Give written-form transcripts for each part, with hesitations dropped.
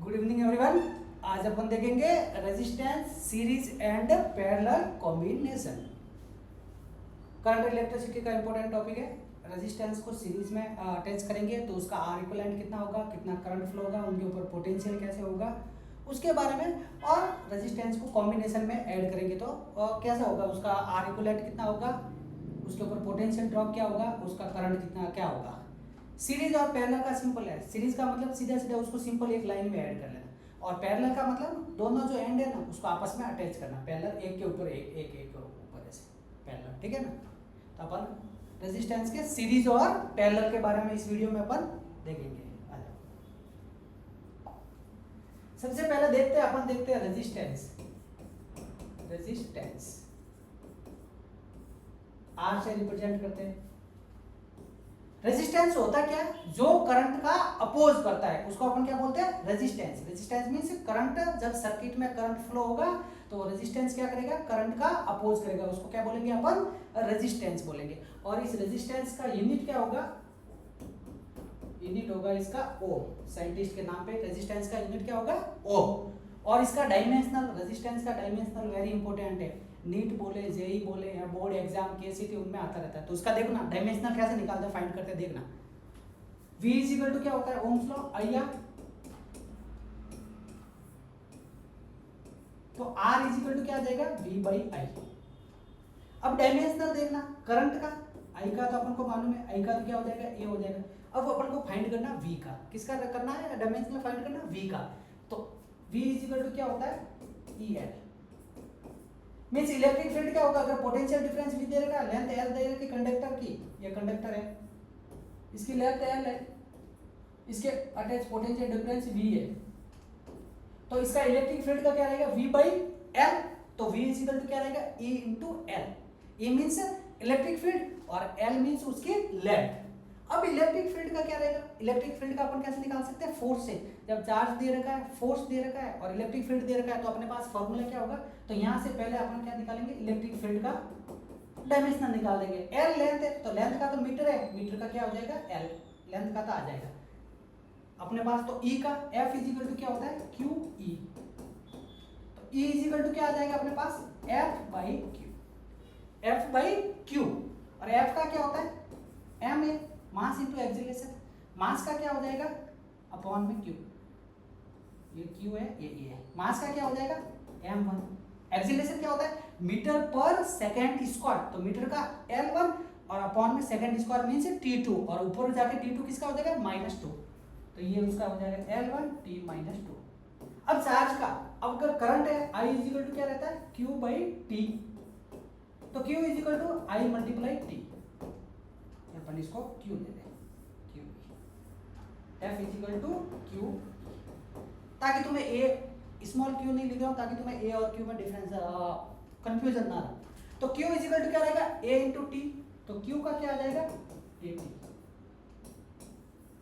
Good evening everyone. आज अपन देखेंगे resistance series and parallel combination. Current electricity का important topic है। रेजिस्टेंस को सीरीज में अटैच करेंगे तो उसका आर इक्विवेलेंट कितना होगा, कितना करंट फ्लो होगा, उनके ऊपर पोटेंशियल कैसे होगा उसके बारे में, और रेजिस्टेंस को कॉम्बिनेशन में ऐड करेंगे तो कैसा होगा, उसका आर इक्विवेलेंट कितना होगा, उसके ऊपर पोटेंशियल ड्रॉप क्या होगा, उसका करंट कितना क्या होगा। सीरीज और पैरेलल का सिंपल है। सीरीज का मतलब सीधा सीधा उसको सिंपल एक लाइन में ऐड कर लेना, और पैरेलल का मतलब दोनों जो एंड है ना उसको आपस में अटैच करना। पैरेलल एक के ऊपर एक के ऊपर ऐसे पैरेलल, ठीक है ना। तो अपन रेजिस्टेंस के सीरीज और पैरेलल के बारे में इस वीडियो में अपन देखेंगे। आ जाओ, सबसे पहले देखते हैं रेजिस्टेंस। रेजिस्टेंस आर से रिप्रेजेंट करते हैं। रेजिस्टेंस होता क्या है, जो करंट का अपोज करता है उसको अपन क्या बोलते हैं, रेजिस्टेंस। रेजिस्टेंस मींस करंट, जब सर्किट में करंट फ्लो होगा तो रेजिस्टेंस क्या करेगा, करंट का अपोज करेगा, उसको क्या बोलेंगे अपन, रेजिस्टेंस बोलेंगे। और इस रेजिस्टेंस का यूनिट क्या होगा, यूनिट होगा इसका ओम। साइंटिस्ट के नाम पे रेजिस्टेंस का यूनिट क्या होगा, ओम। और इसका डायमेंशनल, रेजिस्टेंस का डायमेंशनल वेरी इंपॉर्टेंट है। नीट बोले, जेई बोले या बोर्ड एग्जाम केसीटी उनमें आता रहता है, तो उसका देखो ना डायमेंशनल कैसे निकालते हैं, फाइंड करते हैं, देखना। V इक्वल टू क्या होता है, ओम्स लॉ, IR। तो R इक्वल टू क्या आ जाएगा, V बाई I। अब डायमेंशनल देखना करंट का, I का तो अपन को मालूम है, I का तो क्या हो जाएगा, A हो जाएगा। अब अपन को फाइंड करना V का, किसका करना है, डायमेंशनल फाइंड करना V का। तो V इक्वल टू क्या होता है, EL। मींस इलेक्ट्रिक फील्ड क्या होगा, अगर पोटेंशियल डिफरेंस भी दे रखा है, लेंथ L दे रखी कंडक्टर की, ये कंडक्टर है, इसकी लेंथ L है, इसके अटैच पोटेंशियल डिफरेंस V है, तो इसका इलेक्ट्रिक फील्ड का क्या रहेगा, V बाई L। तो V इक्वल टू क्या रहेगा, E into L। E means electric field और L मींस उसकी लेंथ। अब इलेक्ट्रिक फील्ड का क्या रहेगा, इलेक्ट्रिक फील्ड का अपन कैसे निकाल सकते हैं, फोर्स से। जब चार्ज दे रखा है, फोर्स दे रखा है और इलेक्ट्रिक फील्ड दे रखा है, तो अपने पास फॉर्मूला क्या होगा, तो यहां से पहले अपन क्या निकालेंगे, इलेक्ट्रिक फील्ड का डायमेंशनल निकाल देंगे। L लेंथ है, तो लेंथ का तो मीटर है, मीटर का क्या हो जाएगा, L, लेंथ का तो आ जाएगा अपने पास। तो E का F इक्वल टू क्या होता है, QE। तो E इक्वल टू क्या आ जाएगा अपने पास, F by Q। F by Q, और F का क्या होता है, M है, मास इंटू एक्सीलरेशन। मास का क्या हो जाएगा, अपॉन में Q। ये Q है, ये E है। मास का क्या हो जाएगा, M1। एक्सीलरेशन क्या होता है, मीटर पर सेकंड स्क्वायर, तो मीटर का L1 और अपॉन में सेकंड स्क्वायर मींस T2, और ऊपर जाके T2 किसका हो जाएगा, -2, तो ये उसका हो जाएगा L1 T -2। अब चार्ज का, अब अगर करंट है, I इक्वल टू क्या रहता है, Q बाई T। तो Q equal to I multiply T, अपन इसको Q ले लें, Q। F equal to Q, ताकि तुम्हें A स्मॉल q नहीं लिख रहा हूं, ताकि तुम्हें A और Q में डिफरेंस कंफ्यूजन ना रहे। तो Q इक्वल टू क्या रहेगा, A इंटू T। तो Q का क्या आ जाएगा, AT।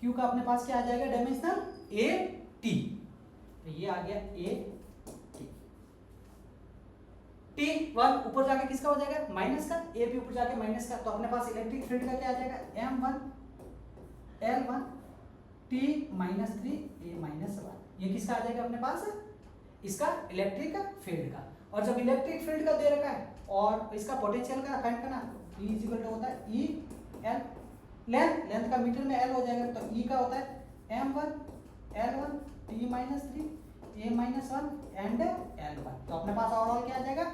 Q का अपने पास क्या आ जाएगा, डायमेंशनल AT। तो ये आ गया AT। T1 ऊपर जाके किसका हो जाएगा, माइनस का, A भी ऊपर जाके माइनस का, तो अपने पास इलेक्ट्रिक फील्ड का क्या आ जाएगा, M1 L1 T -3 A -1। ये किसका आ जाएगा अपने पास, इसका इलेक्ट्रिक फील्ड का। और जब इलेक्ट्रिक फील्ड का दे रखा है और इसका पोटेंशियल का फाइंड करना, E इक्वल टू होता है E L। लेंथ का मीटर में L हो जाएगा, तो E का होता है M1 L1 T -3 A -1 and L1। तो अपने पास ओवरऑल क्या आ जाएगा,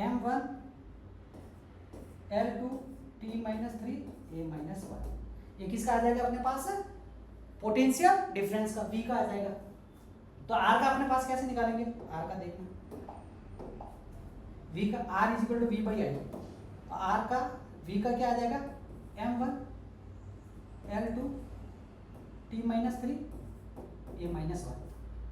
M1 L2 T -3 A -1। ये किसका आ जाएगा अपने पास, पोटेंशियल डिफरेंस का, V का आ जाएगा। तो R का अपने पास कैसे निकालेंगे, R का देखना, V का R equal to V by I। तो R का V का क्या आ जाएगा, M1 L2 T -3 A -1।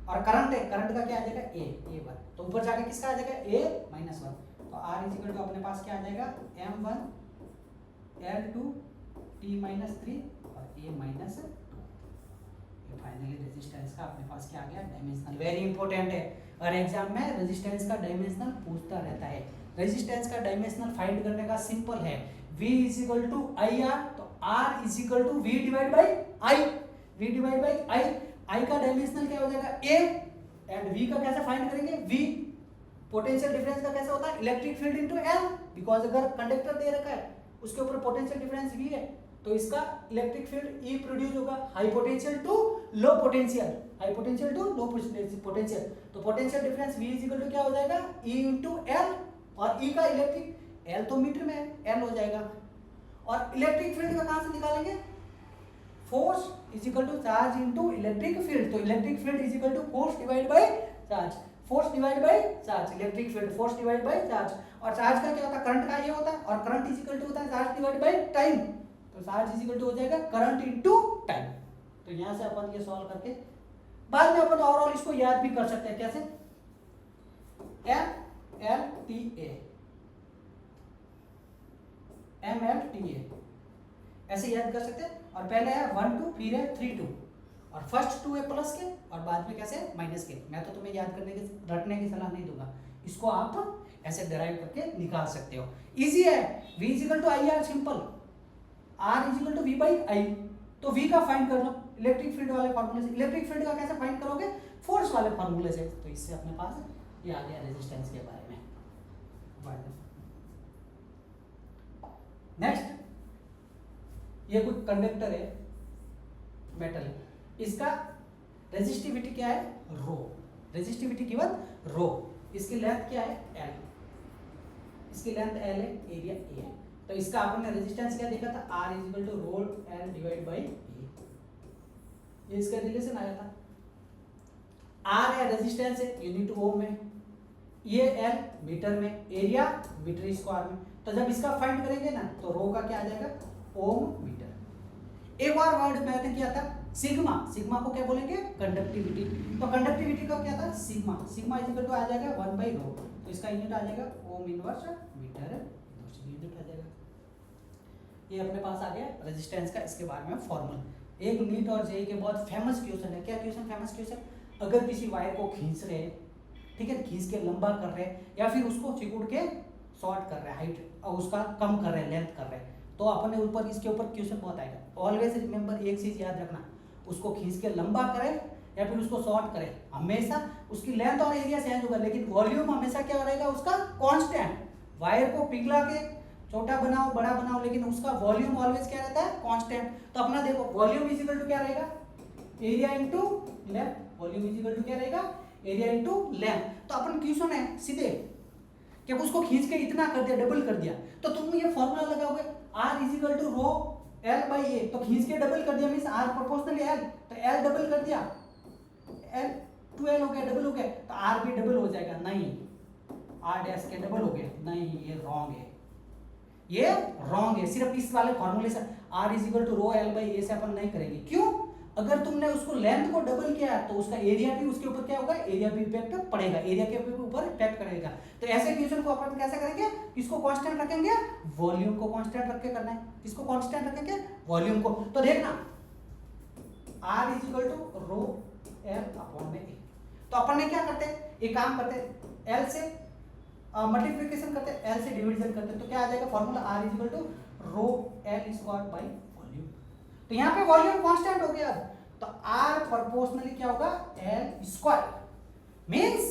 और करंट है, करंट का क्या आ जाएगा, A1। तो ऊपर जाके किसका आ जाएगा, A -1। तो R इक्वल टू अपने पास क्या आ जाएगा, M1 L2 T -3 और A -2। फाइनली रेजिस्टेंस का अपने पास क्या आ गया, डायमेंशनल। वेरी इंपॉर्टेंट है, और एग्जाम में रेजिस्टेंस का डायमेंशनल पूछता रहता है। रेजिस्टेंस का डायमेंशनल फाइंड करने का सिंपल है, V इक्वल टू IR, तो R equal to V divide by I। V divide by I, I का डायमेंशनल क्या हो जाएगा ए, एंड वी का कैसे फाइंड करेंगे वी। पोटेंशियल डिफरेंस का कैसे होता है electric field into L, because अगर कंडक्टर दे रखा है उसके ऊपर पोटेंशियल डिफरेंस वी है तो इसका इलेक्ट्रिक फील्ड ई प्रोड्यूस होगा high potential to low potential, high potential to low potential. तो potential difference V is equal to क्या हो जाएगा E इंटू एल, और E का इलेक्ट्रिक एल तो मीटर में है एल हो जाएगा। और इलेक्ट्रिक फील्ड का कहां से निकालेंगे force is equal to charge into electric field. तो electric field is equal to force divide by charge, force divide by charge, electric field force divide by charge. और चार्ज का क्या होता है करंट का ये होता है, और करंट इज इक्वल टू होता है चार्ज डिवाइड बाय टाइम। तो चार्ज इज इक्वल टू हो जाएगा करंट इनटू टाइम। तो यहां से अपन ये सॉल्व करके बाद में अपन ओवरऑल इसको याद भी कर सकते हैं कैसे, MLTA ऐसे याद कर सकते हैं। और पहले है 1 2 फिर है 3 2, और फर्स्ट 2 है प्लस के और बाद में कैसे माइनस के। मैं तो तुम्हें याद करने की रटने की सलाह नहीं दूंगा, इसको आप ऐसे डिराइव करके निकाल सकते हो, इजी है। V is equal to I R, simple, R is equal to V by I. तो V का फाइंड कर लो इलेक्ट्रिक फील्ड वाले फॉर्मूले से। इलेक्ट्रिक फील्ड का कैसे फाइंड करोगे फोर्स वाले फॉर्मूले से। तो इससे अपने पास ये आ गया रेजिस्टेंस के बारे में। नेक्स्ट, ये कुछ कंडक्टर है मेटल है, इसका रेजिस्टिविटी क्या है रो, रेजिस्टिविटी गिवन रो। इसकी लेंथ क्या है L, इसकी लेंथ L है, एरिया A है। तो इसका आपने रेजिस्टेंस क्या देखा था R is equal to rho L divide by A, ये इसका रिलेशन आया था। R है रेजिस्टेंस है यूनिट ओम में, ये L मीटर में, एरिया मीटर स्क्वायर में। तो जब इसका फाइंड करेंगे ना तो रो का क्या आ जाएगा ओम मीटर। एक बार वर्ड मैंने किया था सिग्मा, सिग्मा को क्या बोलेंगे कंडक्टिविटी। तो कंडक्टिविटी का क्या था sigma, sigma is equal to आ जाएगा 1 बाई रो। तो इसका यूनिट आ जाएगा ओम इनवर्स मीटर यूनिट आ जाएगा। ये अपने पास आ गया रेजिस्टेंस का, इसके बारे में फॉर्मूला। एक नीट और जेईई के बहुत फेमस क्वेश्चन है। क्या क्वेश्चन फेमस क्वेश्चन, अगर किसी वायर को खींच रहे हैं, ठीक है, खींच के लंबा कर रहे हैं या फिर उसको चिकुड़ के शॉर्ट कर रहे हैं, हाइट और उसका कम कर रहे हैं, लेंथ कर रहे हैं, तो अपने ऊपर इसके ऊपर क्वेश्चन बहुत आएगा। ऑलवेज रिमेंबर एक चीज याद रखना, उसको खींच के लंबा करें या फिर उसको शॉर्ट करें, हमेशा उसकी लेंथ और एरिया चेंज होगा लेकिन वॉल्यूम हमेशा क्या रहेगा उसका कांस्टेंट। वायर को पिघला के छोटा बनाओ बड़ा बनाओ लेकिन उसका वॉल्यूम ऑलवेज क्या रहता है कांस्टेंट। तो अपना देखो वॉल्यूम इज इक्वल टू क्या रहेगा area into length, volume is equal to क्या रहेगा एरिया इनटू लेंथ। तो अपन क्वेश्चन है सीधे कि उसको खींच के इतना कर दिया, डबल कर दिया, तो तुम ये फॉर्मूला लगाओगे R is equal to rho L by A। तो खींच के डबल कर दिया मींस R प्रोपोर्शनली L, तो L डबल कर दिया L 2L हो गया, डबल हो गया, तो R भी डबल हो जाएगा। नहीं, R डैश के डबल हो गया, नहीं ये रॉन्ग है, ये रॉन्ग है। सिर्फ इस वाले फॉर्मूले से R is equal to rho L by A से अपन नहीं करेंगे। क्यों, अगर तुमने उसको लेंथ को डबल किया तो उसका एरिया भी उसके ऊपर क्या होगा, एरिया भी इफेक्ट पड़ेगा, एरिया के ऊपर इफेक्ट करेगा। तो ऐसे क्वेश्चन को अपन कैसे करेंगे, इसको कांस्टेंट रखेंगे, वॉल्यूम को कांस्टेंट रख के करना है। इसको कांस्टेंट रखेंगे वॉल्यूम को। तो देखना R is equal to rho L upon में A। तो अपन ने क्या करते हैं, एक काम करते हैं L से मल्टीप्लिकेशन करते हैं, L से डिवीजन करते हैं, तो क्या आ जाएगा formula R is equal to rho L square by volume. तो यहाँ पे वॉल्यूम कांस्टेंट हो गया, तो R प्रोपोर्शनली क्या होगा L स्क्वायर, मींस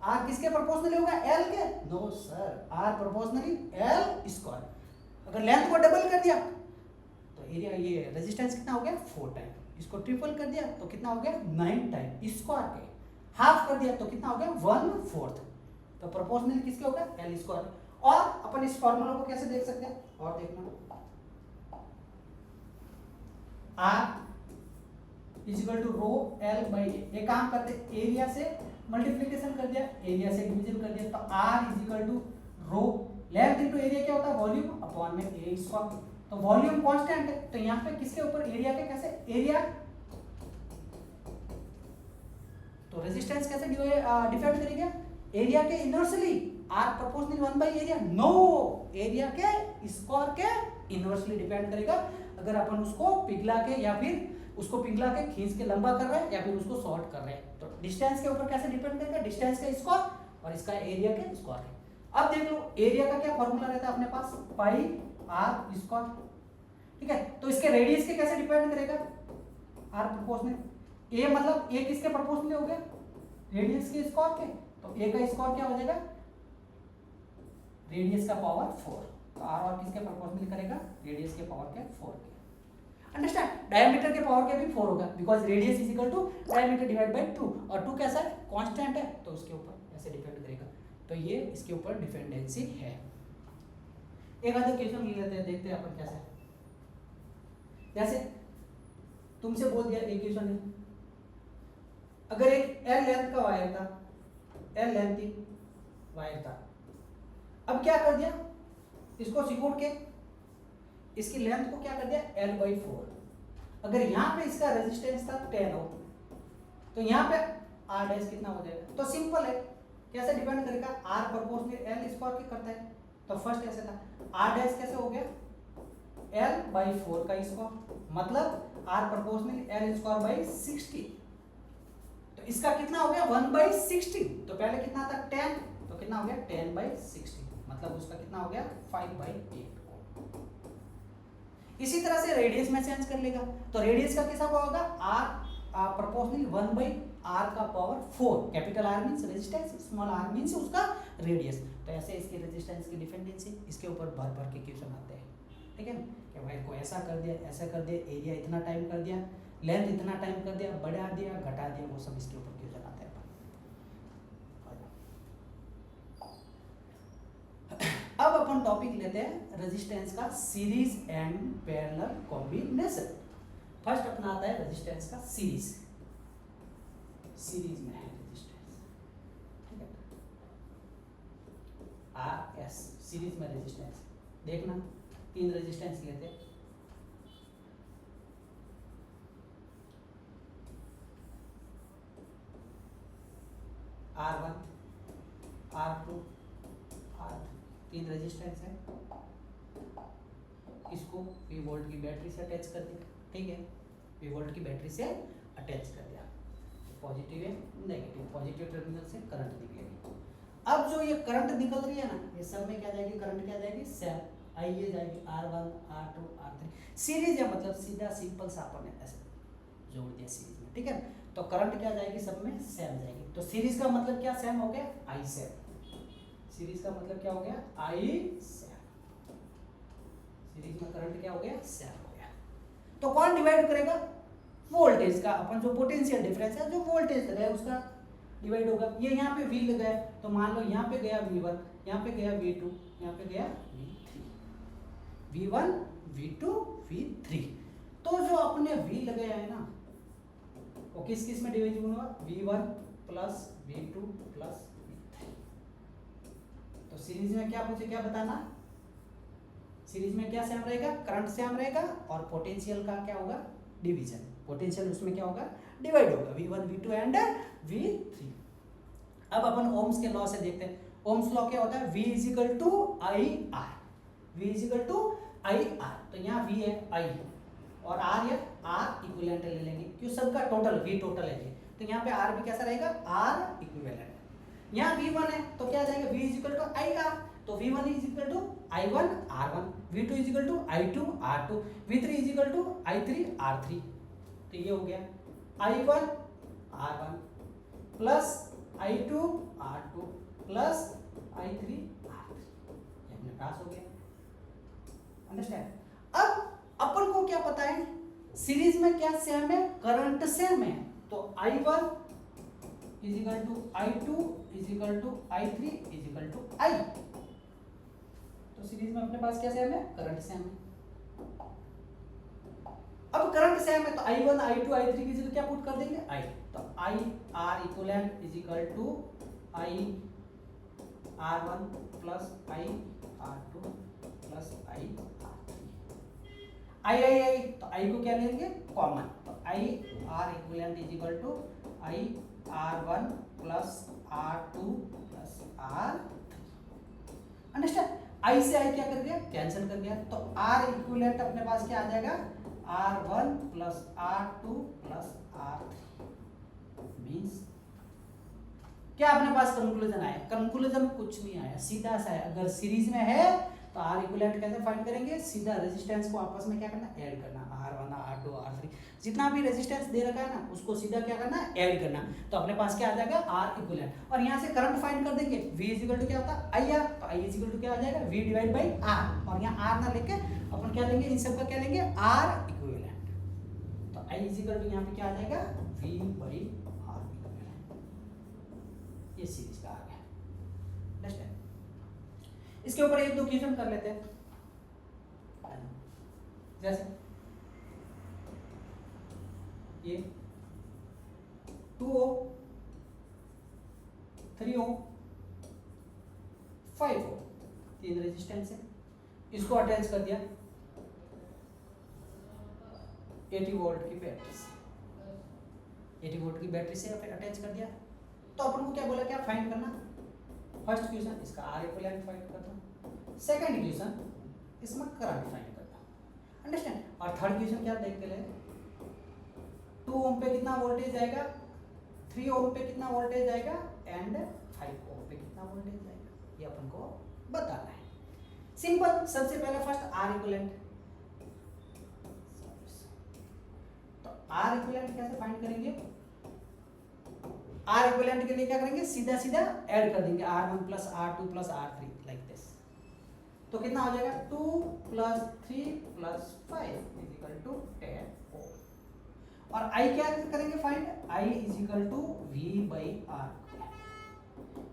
R किसके प्रोपोर्शनली होगा L के, no sir, R proportionally L square. अगर लेंथ को डबल कर दिया तो एरिया, ये रेजिस्टेंस कितना हो गया 4 टाइम, इसको ट्रिपल कर दिया तो कितना हो गया 9 टाइम, स्क्वायर के हाफ कर दिया तो कितना हो गया 1/4। तो प्रोपोर्शनली किसके होगा L स्क्वायर। और अपन इस फॉर्मूला को कैसे देख सकते हैं, और देखना R is equal to rho L by A। एक काम करते एरिया से मल्टीप्लिकेशन कर दिया, एरिया से डिवीजन कर दिया, तो R is equal to rho length into area क्या होता है वॉल्यूम अपॉन में A स्क्वायर। तो वॉल्यूम कांस्टेंट है, तो यहाँ पे किसके ऊपर एरिया के, कैसे एरिया, तो रेजिस्टेंस कैसे डिफाइन करेंगे एरिया के inversely, R proportionally 1 by area, no, area के स्क्वायर के इनवर्सली डिपेंड करेगा। अगर अपन उसको पिघला के या फिर उसको पिघला के खींच के लंबा कर रहे हैं या फिर उसको शॉर्ट कर रहे हैं, तो डिस्टेंस के ऊपर कैसे डिपेंड करेगा, डिस्टेंस का स्क्वायर और इसका एरिया के स्क्वायर। अब देख लो एरिया का क्या फॉर्मूला रहता है अपने पास, पाई R स्क्वायर, ठीक है। तो इसके रेडियस के कैसे डिपेंड करेगा R प्रोपोर्शनल ए मतलब ए किसके प्रोपोर्शनल हो गया, रेडियस के स्क्वायर के, तो ए का स्क्वायर क्या हो जाएगा, रेडियस का पावर 4, तो आर और किसके प्रोपोर्शनल करेगा, रेडियस के पावर के 4 के। अंडरस्टैंड, डायमीटर के पावर के भी 4 होगा, because radius is equal to diameter divide by 2, और 2 कैसा है, कांस्टेंट है, तो उसके ऊपर ऐसे डिपेंड करेगा, तो ये इसके ऊपर डिपेंडेंसी है। एक आधा क्वेश्चन ले लेते हैं, देखते हैं अपन कैसे। जैसे तुमसे बोल दिया एक क्वेश्चन है, अगर एक एल लेंथ का वायर था, एल लेंथ की वायर था, अब क्या कर दिया, इसको सिकुड़ के इसकी लेंथ को क्या कर दिया L/4। अगर यहाँ पे इसका रेजिस्टेंस था 10 ओम, तो यहाँ पे R डैश कितना हो जाएगा, तो सिंपल है, कैसे डिपेंड करेगा, R प्रोपोर्शनल L स्क्वायर के करता है, तो फर्स्ट ऐसे था, R डैश कैसे हो गया L/4 का स्क्वायर, मतलब R proportional L square by 60, तो इसका कितना हो गया 1/60, तो पहले कितना था 10, तो कितना हो गया 10/60, मतलब उसका कितना हो गया 5/8। इसी तरह से रेडियस में चेंज कर लेगा, तो रेडियस का कैसा होगा, R प्रोपोर्शनल 1/r का power 4, capital R means resistance, small r means उसका रेडियस, तो ऐसे इसकी रेजिस्टेंस की डिपेंडेंसी, इसके ऊपर भर भर के क्वेश्चन आते हैं, ठीक है ना, कि भाई को ऐसा कर दिया, ऐसा कर दिया, एरिया इतना टाइम कर दिया, लेंथ इतना टाइम कर दिया, बढ़ा दिया, घटा दिया, वो सब इसके ऊपर क्वेश्चन आते हैं। अब अपन टॉपिक लेते हैं रेजिस्टेंस का series and parallel combination. First अपना आता है रेजिस्टेंस का सीरीज, सीरीज में है रेजिस्टेंस, ठीक है, आर एस सीरीज में रेजिस्टेंस, देखना 3 रेजिस्टेंस लेते हैं, R1, R2, R3, 3 रेजिस्टेंस है, इसको V वोल्ट की बैटरी से अटैच कर दिया, ठीक है, V वोल्ट की बैटरी से अटैच कर दिया, पॉजिटिव है नेगेटिव, पॉजिटिव टर्मिनल से करंट निकलेगी। अब जो ये करंट निकल रही है ना, ये सब में क्या जाएगी, करंट क्या जाएगी, सेम आई ये जाएगी, R1, R2, R3, सीरीज है, मतलब सीधा सिंपल सा अपन ने ऐसे जोड़ दिया सीरीज में, ठीक है, तो करंट क्या जाएगी, सब में सेम जाएगी, तो सीरीज का मतलब क्या सेम हो गया, आई सेम, सीरीज का मतलब क्या हो गया, आई सेम, सीरीज में करंट क्या हो गया, सेम हो गया, तो कौन डिवाइड करेगा, वोल्टेज का, अपन जो पोटेंशियल डिफरेंस है, जो वोल्टेज लगा है उसका डिवाइड होगा, ये यहाँ पे V लगा है, तो मान लो यहाँ पे गया V1, यहाँ पे गया V2, यहाँ पे गया V3, V1, V2, V3, तो जो अपने V लगाया है ना, वो किस किस में डिवाइड होगा, V1 plus V2 plus V3, तो सीरीज में क्या पूछे, क्या बताना, सीरीज में क्या सेम रहेगा, करंट सेम रहेगा, और पोटेंशियल का क्या होगा, डिवीजन, पोटेंशियल उसमें क्या होगा, डिवाइड होगा, V1, V2 एंड V3। अब अपन ओम्स के लॉ से देखते हैं, ओम्स लॉ क्या होता है, V is equal to I R, V is equal to I R, तो यहाँ V है I और R है, R इक्विवेलेंट ले लेंगे, क्यों सबका टोटल V टोटल है ये, तो यहाँ पे R भी कैसा रहेगा, R इक्विवेलेंट, यहाँ V1 है तो क्या जाएगा, V is equal to I R, तो V1 is equal to I1 R1, V2 is equal to I2 R2, V3 is equal to I3 R3, तो ये हो गया I1 R1 plus I2 R2 plus I3 R3, ये अपने पास हो गया, understand. अब अपन को क्या पता है, सीरीज में क्या सेम है, करंट सेम है, तो I1 is equal to I2 is equal to I3 is equal to I, तो सीरीज में अपने पास क्या सेम है, करंट सेम है। अब करंट सेम है तो I1 I2 I3 की जगह क्या पुट कर देंगे, I, तो I R equivalent is equal to I R1 plus I R2 plus I R3, I तो I को क्या लेंगे, कॉमन, तो I R equivalent is equal to I R1 plus R2 plus R3, understand. I से I क्या कर दिया, cancel कर दिया, तो R इक्विवेलेंट अपने पास क्या आ जाएगा, R1 plus R2 plus R3, means क्या अपने पास कंक्लूजन आया, कंक्लूजन कुछ नहीं आया, सीधा सा है, अगर सीरीज में है तो आर इक्विवेलेंट कैसे फाइंड करेंगे, सीधा रेजिस्टेंस को आपस में क्या करना, ऐड करना, R1 R2 R3 जितना भी रेजिस्टेंस दे रखा है ना उसको सीधा क्या करना, ऐड करना। तो अपने पास क्या आ जाएगा, आर इक्विवेलेंट। और यहाँ से करंट फाइंड कर देंगे, V इक्वल टू क्या होता है IR, तो I इक्वल टू क्या आ जाएगा, V डिवाइड बाई R, और यहाँ R ना लेके अपन क्या लेंगे, इन सब का क्या लेंगे, R इक्विवेलेंट। तो I इक्वल टू यहाँ पे क्या आ जाएगा, V बाई R इक्विवेलेंट। ये सीरीज का आ गया। इसके ऊपर एक दो क्वेश्चन कर लेते हैं। जैसे ये 2 ओम, 3 ओम, 5 ओम, तीन रेजिस्टेंस है, इसको अटैच कर दिया 80 वोल्ट की बैटरी से, 80 वोल्ट की बैटरी से अटैच कर दिया। तो अपन को क्या बोला, क्या फाइंड करना, फर्स्ट क्वेश्चन इसका आर इक्विवेलेंट फाइंड करना, सेकंड क्वेश्चन इसमें करंट फाइंड करना, अंडरस्टैंड। और थर्ड क्वेश्चन क्या देख के ले, 2 ओम पे कितना वोल्टेज आएगा, 3 ओम पे कितना वोल्टेज आएगा एंड 5 ओम पे कितना वोल्टेज आएगा, ये अपन को बताना है। सिंपल, सबसे पहले फर्स्ट आर इक्विवेलेंट। तो आर इक्विवेलेंट कैसे फाइंड करेंगे, आर इक्विवेलेंट के लिए क्या करेंगे, सीधा सीधा ऐड कर देंगे R1 plus R2 plus R3 like this. तो कितना हो जाएगा, 2 plus 3 plus 5 is equal to 10 ohm. और I क्या करेंगे find, I is equal to V by R,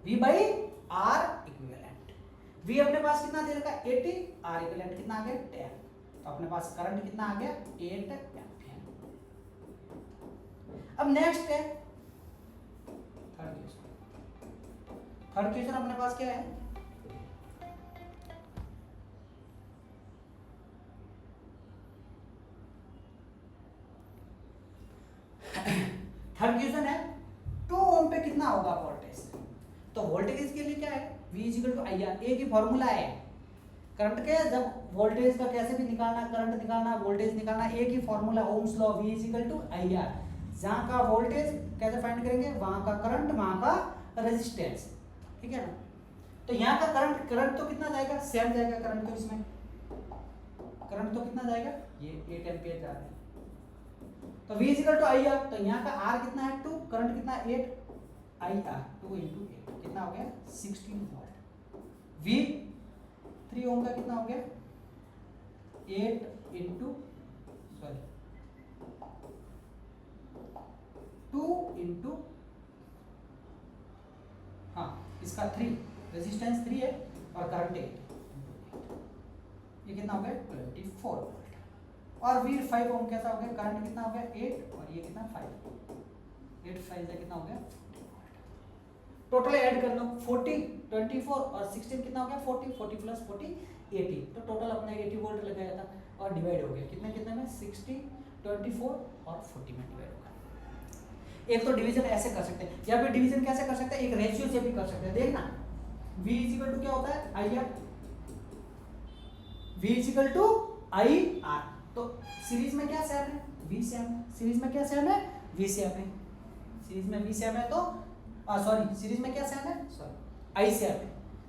V by R equivalent. V अपने पास कितना दे रखा है 80, R इक्विवेलेंट कितना आ गया 10, तो अपने पास करंट कितना आ गया 8 एम्पीयर। अब नेक्स्ट है थर्ड क्वेश्चन अपने पास क्या है, थर्ड क्वेश्चन है 2 ओम पे कितना होगा वोल्टेज। तो वोल्टेज के लिए क्या है, V इक्वल टू IR, एक ही फॉर्मूला है करंट के, जब वोल्टेज का कैसे भी निकालना, करंट निकालना, वोल्टेज निकालना, एक ही formula ohm's law, V equal to IR। जहां का वोल्टेज कैसे फाइंड करेंगे, वहां का करंट, वहां का रेजिस्टेंस, ठीक है ना। तो यहाँ का करंट तो कितना जाएगा, सेम जाएगा करंट, तो इसमें करंट तो कितना जाएगा, ये 8 एम्पीयर जा रहा है। तो V इक्वल टू IR, तो यहाँ का R कितना है 2, करंट कितना 8, IR 2 into 8 कितना हो गया 16 वोल्ट। V 3 ओम का कितना हो गया 8 into 2 into, हाँ इसका 3, रेजिस्टेंस 3 है और करंट 8, ये कितना हो गया 24 वोल्ट। और V 5 ओम कैसा हो गया, करंट कितना हो गया 8 और ये कितना 5, 8 5 से कितना हो गया 40 वोल्ट। टोटल ऐड कर लो 40, 24 और 16 कितना हो गया 40, 40 प्लस 40 80, तो टोटल अपने 80 वोल्ट लगाया था और डिवाइड हो गया कितने कितने में 60, 24 और 40 में डिवाइड होगा। एक तो डिवीजन ऐसे कर सकते हैं, या फिर डिवीजन कैसे कर सकते हैं, एक रेशियो से भी कर सकते हैं। देखना V इक्वल टू क्या होता है IR, V equal to IR, तो सीरीज में क्या सेम है V सेम है, सीरीज में क्या सेम है V सेम है, सीरीज में V सेम है तो सॉरी सीरीज में क्या सेम है, सॉरी I सेम है,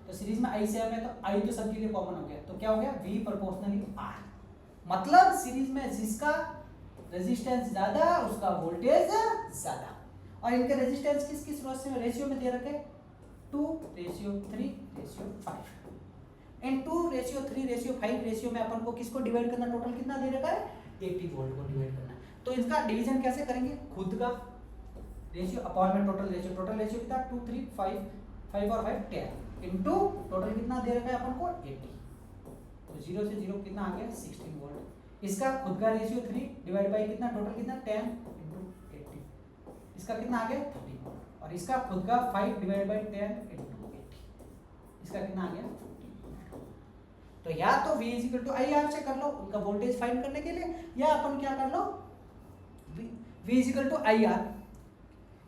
तो सीरीज में I सेम है तो I तो सबके लिए कॉमन हो गया, तो क्या हो गया V प्रोपोर्शनली R। मतलब सीरीज में जिसका रेजिस्टेंस ज्यादा उसका वोल्टेज ज्यादा। और इनके रेजिस्टेंस किस किस रेशियो में दे रखे 2:3:5। इन 2:3:5 रेशियो में अपन को किसको डिवाइड करना, टोटल कितना दे रखा है 80 वोल्ट को डिवाइड करना। तो इसका डिवीजन कैसे करेंगे, खुद का रेशियो अपॉन में टोटल रेशियो, टोटल रेशियो कितना 2 3 5 5 और 5 10 इनटू टोटल कितना दे रखा है अपन को 80, तो 0 से 0 कितना आ गया 16 वोल्ट। इसका खुद का रेशियो 3 डिवाइड बाय कितना, टोटल कितना 10 इनटू 80, इसका कितना आ गया 30 वोल्ट। और इसका खुद का 5 डिवाइड बाय 10 इनटू 80, इसका कितना आ गया 40 वोल्ट। तो या तो V इक्वल टू IR से कर लो उनका वोल्टेज फाइंड करने के लिए, या अपन क्या कर लो V equal to IR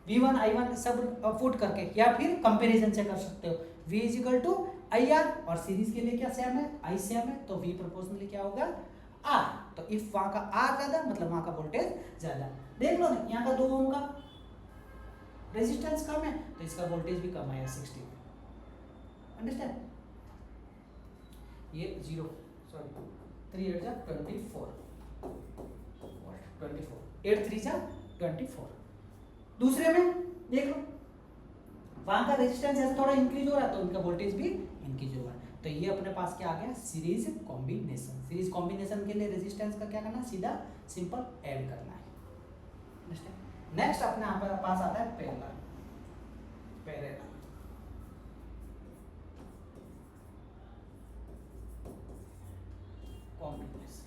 V1 I1 सब पुट करके, या फिर कंपैरिजन से कर सकते हो। V इक्वल टू IR और सीरीज के लिए क्या सेम है I सेम है, तो V प्रोपोर्शनली क्या होगा R। तो इफ वहां का R ज्यादा मतलब वहां का वोल्टेज ज्यादा। देख लो ना यहाँ का 2 ओम का रेजिस्टेंस कम है तो इसका वोल्टेज भी कम आया 60, अंडरस्टैंड। ये 0 सॉरी 3 8 जा 24 24 8 3 जा 24। दूसरे में देख लो वहां का रेजिस्टेंस ऐसा थोड़ा इंक्रीज हो रहा है तो उनका वोल्टेज भी इंक्रीज होगा। तो ये अपने पास क्या आ गया सीरीज कॉम्बिनेशन। सीरीज कॉम्बिनेशन के लिए रेजिस्टेंस का क्या करना है सीधा सिंपल ऐड करना है। नेक्स्ट अपने यहाँ पर पास आता है पैरेलल। Parallel combination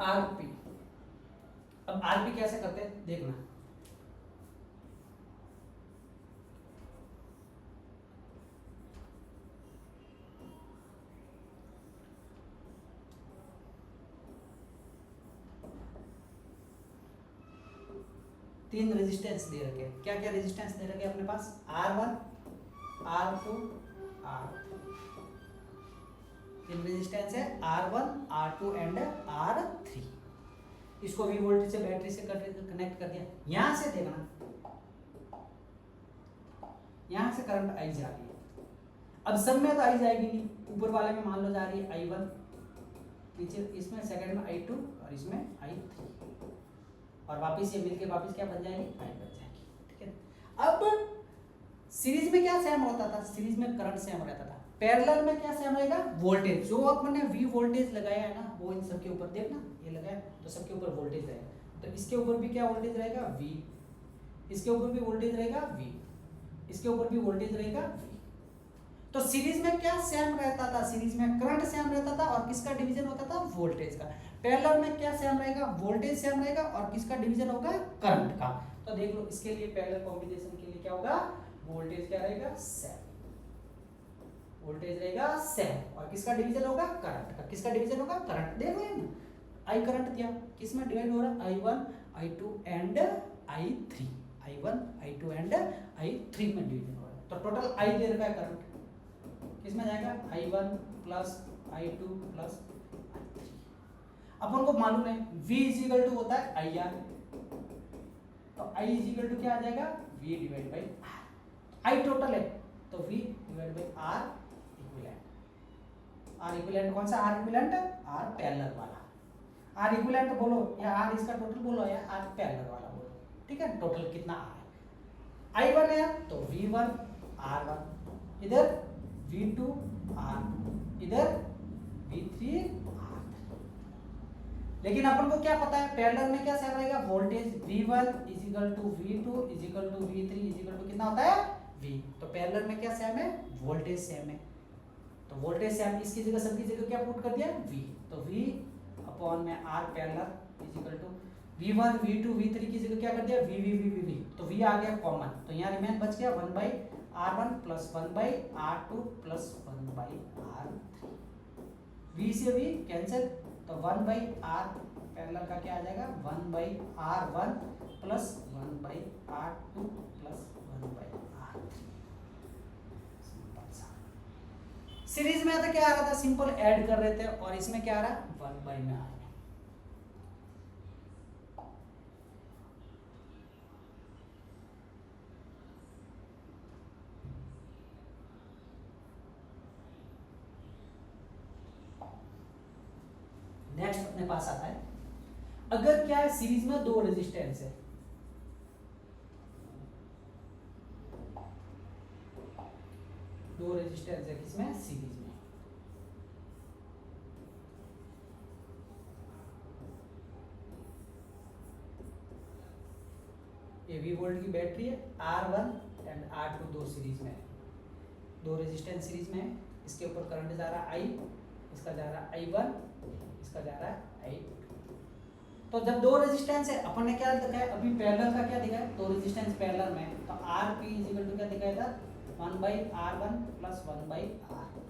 RP. अब आरपी कैसे करते हैं देखना। तीन रेजिस्टेंस दे रखे हैं। क्या क्या रेजिस्टेंस दे रखे हैं अपने पास R1 R2 R3। तीन रेजिस्टेंस है R1 R2 एंड R3। इसको भी वोल्टेज से बैटरी से कनेक्ट कर दिया। यहां से देखना यहां से करंट आई जा रही है। अब सब में तो आई जाएगी नहीं, ऊपर वाले में मान लो जा रही है I1, नीचे इसमें सेकंड में I2 और इसमें I3 और वापस ये मिलके वापस क्या बन जाएगी I बन जाएगी। ठीक है। अब सीरीज में क्या सेम होता था सीरीज में करंट सेम रहता था। पैरेलल में क्या सेम रहेगा वोल्टेज। जो अपने V वोल्टेज लगाया है ना वो इन सबके ऊपर देखना ये लगाया तो सबके ऊपर वोल्टेज रहेगा। तो इसके ऊपर भी क्या वोल्टेज रहेगा V, इसके ऊपर भी वोल्टेज रहेगा V, इसके ऊपर भी वोल्टेज रहेगा V। तो सीरीज में क्या सेम रहता था सीरीज में करंट सेम रहता था और किसका डिवीजन होता था वोल्टेज का। पैरेलल में क्या सेम रहेगा वोल्टेज सेम रहेगा और किसका डिवीजन होगा करंट का। तो देख लो इसके लिए पैरेलल कॉम्बिनेशन के लिए क्या होगा वोल्टेज क्या रहेगा सेम, वोल्टेज रहेगा सेम और किसका डिवीजन होगा करंट का। किसका डिवीजन होगा करंट। देख लो ना आई करंट दिया किसमें डिवाइड हो रहा है I1 I2 and I3। I1 I2 and I3 में डिवीजन हो रहा है। तो टोटल I दे रखा है करंट किसमें जाएगा I1 plus I2 plus I3। अपन को मालूम है V इजिकल टू होता है IR। तो I इजिकल टू क्या आ जाएगा V divide by R। I total है तो V divide by R equivalent. R equivalent कौन सा R इक्विवेलेंट R पैरेलल वाला। R इक्विवेलेंट बोलो या R इसका टोटल बोलो या R पैरेलल वाला बोलो। ठीक है टोटल कितना आ है I1 है तो V1 R1 इधर V2 R2 इधर V3 R3। लेकिन अपन को क्या पता है पैरेलल में क्या सेम रहेगा voltage V1 is equal to V2 is equal to V3 is equal to कितना होता है V। तो पैरेलल में क्या सेम है वोल्टेज सेम है। तो वोल्टेज सेम इसकी जगह सबकी जगह क्या पुट कर दिया V। तो V अपॉन में R parallel is equal to V1 V2 V3 की जगह क्या कर दिया V। तो V आ गया कॉमन तो यहाँ रिमेन बच गया 1 by R1 plus 1 by R2 plus 1 by R3। V से V कैंसिल तो 1 बाई R पैरेलल का क्या आ जाएगा 1 by R1 plus 1 by R2 plus 1 by R3। Simple सा। सीरीज में तो क्या आ रहा था सिंपल ऐड कर रहे थे और इसमें क्या आ रहा है 1 बाई में आ रहा है। नेक्स्ट अपने पास आता है अगर क्या है सीरीज में दो रेजिस्टेंस है दो रेजिस्टेंस है किसमें सीरीज में। ये V वोल्ट की बैटरी है R1 एंड R2 दो सीरीज में है। दो रेजिस्टेंस सीरीज में है। इसके ऊपर करंट जा रहा है I, इसका जा रहा है I1, इसका जा रहा है I2। तो जब दो रेजिस्टेंस है अपन ने क्या दिखाया अभी पैरेलल का क्या दिखाया दो रेजिस्टेंस पैरेलल में तो Rp इक्वल टू क्या दिखाया था 1 by R1 plus 1 by R2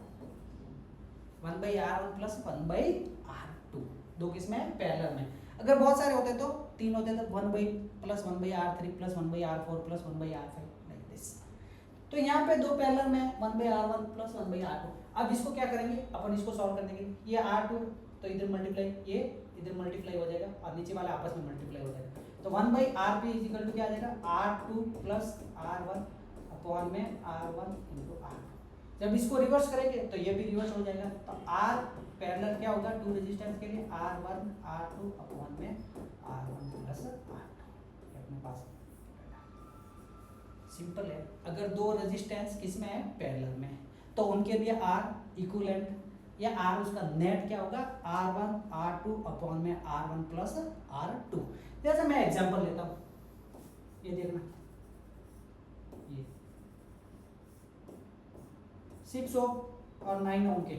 1 by R1 plus 1 by R2 दो किसमें पैरेलल में। अगर बहुत सारे होते तो तीन होते तो 1 by plus 1 by R3 plus 1 by R4 plus 1 by R5 like this. तो यहाँ पे दो पैरेलल में 1 by R1 plus 1 by R2। अब इसको क्या करेंगे अपन इसको सॉल्व करने के लिए ये R2 तो इधर मल्टीप्लाई ये इधर मल्टीप्लाई हो जाएगा और नीचे वाला आपस में मल्टीप्लाई हो जाएगा। तो 1 बाई RP इक्वल टू क्या आ जाएगा R2 प्लस R1 अपॉन में R1 इंटू R2। जब इसको रिवर्स करेंगे तो ये भी रिवर्स हो जाएगा, तो R पैरेलल क्या होगा टू रेजिस्टेंस के लिए, R1 R2 अपॉन में R1 प्लस R2। अपने पास सिंपल है। अगर दो रेजिस्टेंस किसमें है, पैरेलल में, तो उनके लिए R इक्विवेलेंट या R उसका नेट क्या होगा, R1 R2 अपॉन में R1 प्लस R2। जैसे मैं एग्जांपल लेता हूँ, ये देखना, ये 6 ओम और 9 ओम के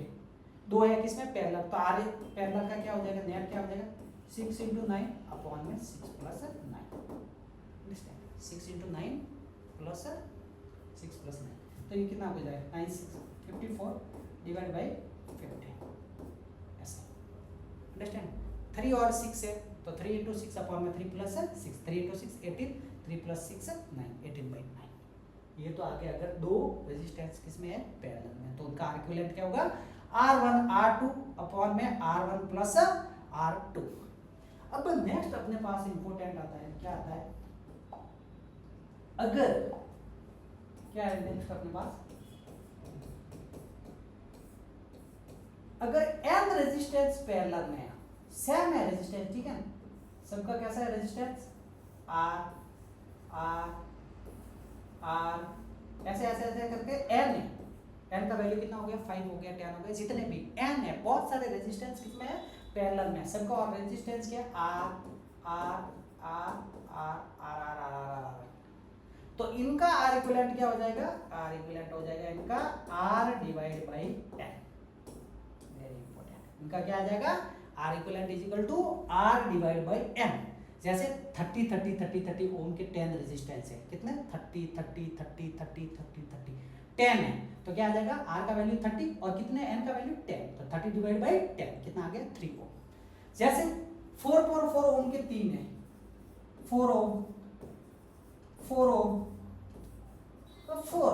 दो है किसमें, पैरेलल, तो R पैरेलल का क्या हो जाएगा, नेट क्या हो जाएगा, 6 इंटू 9 अपॉन में 6 प्लस 9, 6 इंटू 9 प्लस 6 प्लस 9, तो ये कितना हो जाएगा, 9 6 54 डिवाइड बाई 50, ऐसा, अंडरस्टैंड। 3 और 6 है तो 3 इंटू 6 अपॉन में 3 प्लस 6, 3 इंटू 6 18, 3 प्लस 6 9, 18 बाई 9। ये तो आगे अगर दो रेजिस्टेंस किसमें है, पैरेलल में, तो उनका इक्विवेलेंट क्या होगा, R1 R2 अपॉन में R1 प्लस R2। अब नेक्स्ट अपने पास इंपॉर्टेंट आता है, क्या आता है, अगर क्या है नेक्स्ट अपने पास, अगर n रेजिस्टेंस पैरेलल में है, सेम है रेजिस्टेंस, ठीक है, सबका कैसा है रेजिस्टेंस, R R R ऐसे ऐसे ऐसे करके n है, n का वैल्यू कितना हो गया, 5 हो गया, 10 हो गया, जितने भी n है, बहुत सारे रेजिस्टेंस किसमें है, पैरेलल में, सबका और रेजिस्टेंस क्या है, R R R R R R R R। तो इनका R इक्विवेलेंट क्या हो जाएगा, R इक्विवेलेंट हो जाएगा इनका R divide by n। Very important, इनका क्या आ जाएगा, R equivalent is equal to R divide by n। जैसे 30 30 30 30 ओम के 10 रेजिस्टेंस है, कितने 30 30 30 30 30 30 10 है, तो क्या आ जाएगा, R का वैल्यू 30 और कितने n का वैल्यू 10, तो 30 डिवाइड बाई 10 कितना आ गया, 3 ओम। जैसे 4 ओम के 3 है, 4 ओम 4 ओम तो 4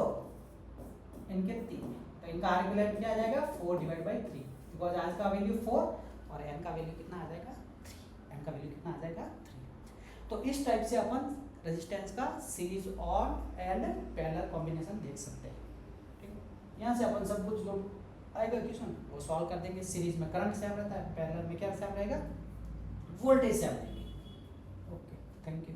इनके 3 है, तो इनका R इक्विवेलेंट क्या आ जाएगा, 4 डिवाइड बाई 3, बिकॉज R का वैल्यू 4 और n का वैल्यू कितना आ जाएगा, 3, n का वैल्यू कितना आ जाएगा, 3। तो इस टाइप से अपन रेजिस्टेंस का series on and parallel combination देख सकते हैं, ठीक है। यहाँ से अपन सब कुछ जो आएगा क्वेश्चन वो सॉल्व कर देंगे। सीरीज में करंट सेम रहता है, पैरेलल में क्या सेम रहेगा, वोल्टेज सेम रहेगी। Okay, thank you.